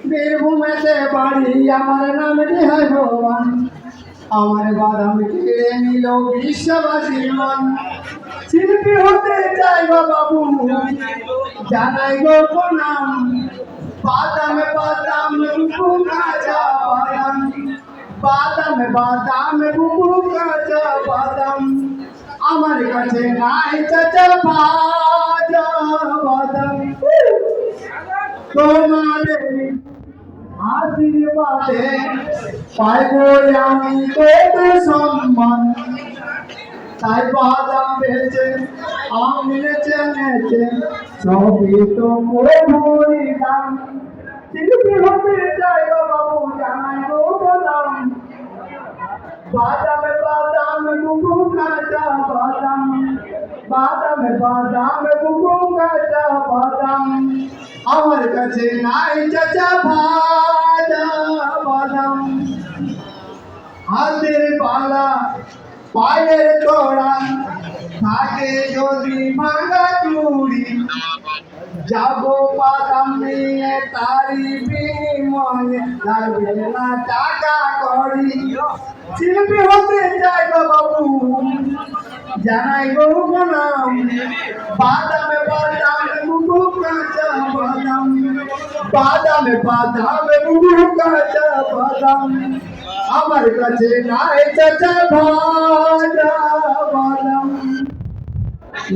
বীরভূমেতে বাড়ি আমার নাম রেহাই ভগবান আমার বাদাম কেড়ে নিল বিশ্ববাসীর মন শিল্পী হতে চাই গো বাবু জানাই গো প্রণাম বাদাম বাদাম বুবু কাঁচা বাদাম বাদাম বাদাম বুবু কাঁচা বাদাম আমার কাছে নাই চাচা ভাজা বাদাম তোমাদের আশীর্বাদে পাইব আমি তোদের সম্মান তাই বাদাম বেচে আমি নেচে নেচে সবই তো করে দাম শিল্পী হতে চাই গো বাবু জানাই গো বললাম বাদাম বাদাম বুবু কাঁচা বাদাম বাদাম বাদাম বুবু কাঁচা বাদাম আমার কাছে নাই চাচা ভাজা বাদাম হাতের বালা পায়ের তোড়া থাকে যদি ভাঙা চুড়ি যাব বাদাম নিয়ে তারি বিনিময়ে লাগবে না টাকা করি শিল্পী হতে চাই গো বাবু জানাই গো প্রণাম বাদাম বাদাম বুবু কাঁচা বাদাম বাদাম বাদাম বুবু কাঁচা বাদাম আমার কাছে নাই চাচা ভাজা বাদাম।